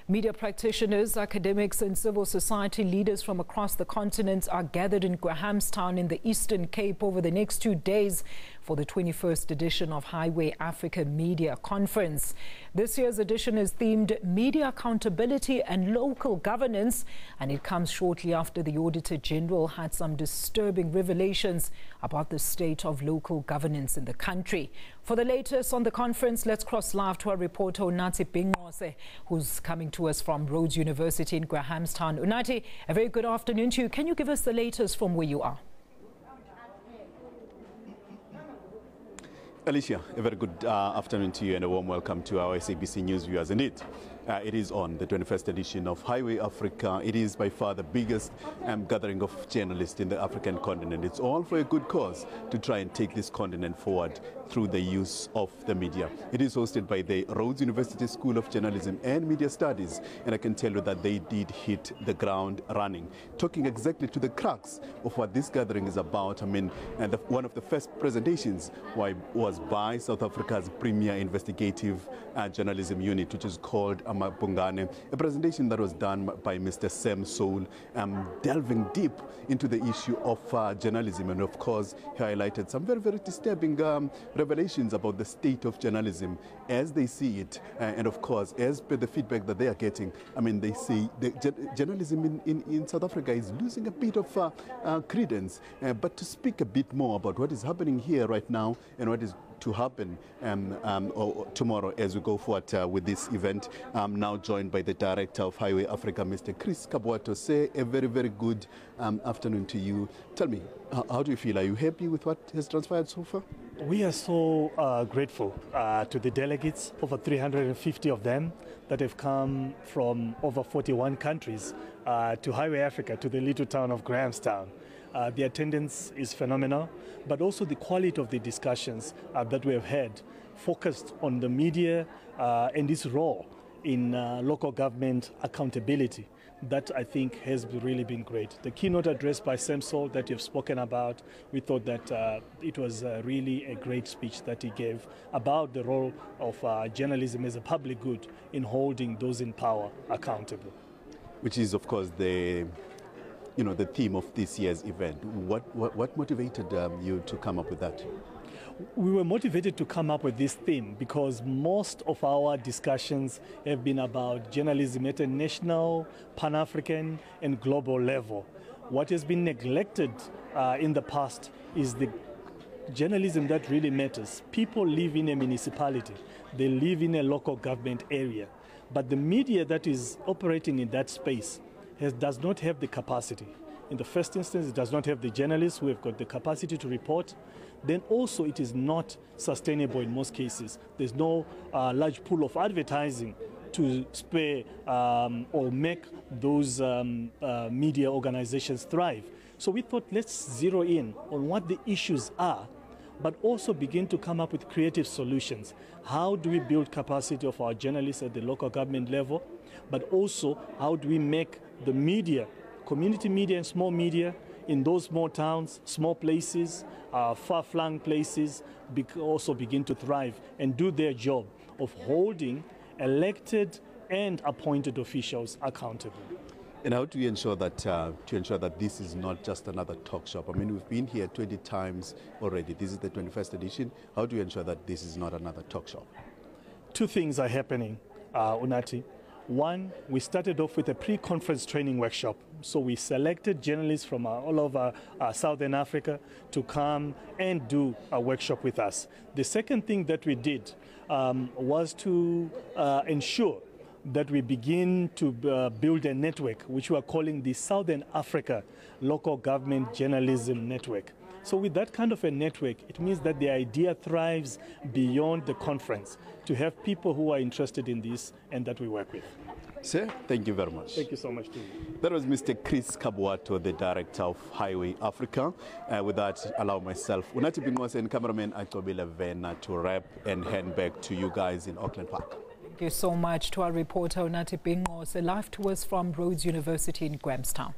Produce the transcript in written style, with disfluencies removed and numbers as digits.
Media practitioners, academics and civil society leaders from across the continent are gathered in Grahamstown in the Eastern Cape over the next 2 days for the 21st edition of Highway Africa Media Conference. This year's edition is themed Media Accountability and Local Governance, and it comes shortly after the Auditor General had some disturbing revelations about the state of local governance in the country. For the latest on the conference, let's cross live to our reporter Unati Bingose, who's coming to us from Rhodes University in Grahamstown. Unati, a very good afternoon to you. Can you give us the latest from where you are? Alicia, a very good afternoon to you and a warm welcome to our SABC News viewers. Indeed, it is on the 21st edition of Highway Africa. It is by far the biggest gathering of journalists in the African continent. It's all for a good cause to try and take this continent forward through the use of the media. It is hosted by the Rhodes University School of Journalism and Media Studies, and I can tell you that they did hit the ground running, talking exactly to the crux of what this gathering is about. I mean, and one of the first presentations was by South Africa's premier investigative journalism unit, which is called Bongane, a presentation that was done by Mr. Sam Soul, delving deep into the issue of journalism, and of course he highlighted some very, very disturbing revelations about the state of journalism as they see it, and of course as per the feedback that they are getting. I mean, they say the journalism in South Africa is losing a bit of credence, but to speak a bit more about what is happening here right now and what is to happen tomorrow as we go forward with this event. I'm now joined by the Director of Highway Africa, Mr. Chris Kabwato. Say a very, very good afternoon to you. Tell me, how do you feel? Are you happy with what has transpired so far? We are so grateful to the delegates, over 350 of them that have come from over 41 countries to Highway Africa, to the little town of Grahamstown. The attendance is phenomenal, but also the quality of the discussions that we have had focused on the media and its role in local government accountability. That, I think, has really been great. The keynote address by Sam Soul that you've spoken about, we thought that it was really a great speech that he gave about the role of journalism as a public good in holding those in power accountable. Which is, of course, the theme of this year's event. What motivated you to come up with that? We were motivated to come up with this theme because most of our discussions have been about journalism at a national, Pan-African and global level. What has been neglected in the past is the journalism that really matters. People live in a municipality, they live in a local government area, but the media that is operating in that space does not have the capacity. In the first instance, it does not have the journalists who have got the capacity to report. Then also it is not sustainable in most cases. There's no large pool of advertising to spare or make those media organizations thrive. So we thought, let's zero in on what the issues are, but also begin to come up with creative solutions. How do we build capacity of our journalists at the local government level, but also how do we make the media, community media and small media in those small towns, small places, far-flung places, also begin to thrive and do their job of holding elected and appointed officials accountable. And how do you ensure that this is not just another talk shop? I mean, we've been here 20 times already. This is the 21st edition. How do you ensure that this is not another talk shop? Two things are happening, Unati. One, we started off with a pre-conference training workshop. So we selected journalists from all over Southern Africa to come and do a workshop with us. The second thing that we did was to ensure that we begin to build a network, which we are calling the Southern Africa Local Government Journalism Network. So with that kind of a network, it means that the idea thrives beyond the conference, to have people who are interested in this and that we work with. Sir, thank you very much. Thank you so much, too. That was Mr. Chris Kabwato, the Director of Highway Africa. With that, allow myself, Unati Bingose and cameraman Akobile Vena to wrap and hand back to you guys in Auckland Park. Thank you so much to our reporter Unati Bingose, live to us from Rhodes University in Grahamstown.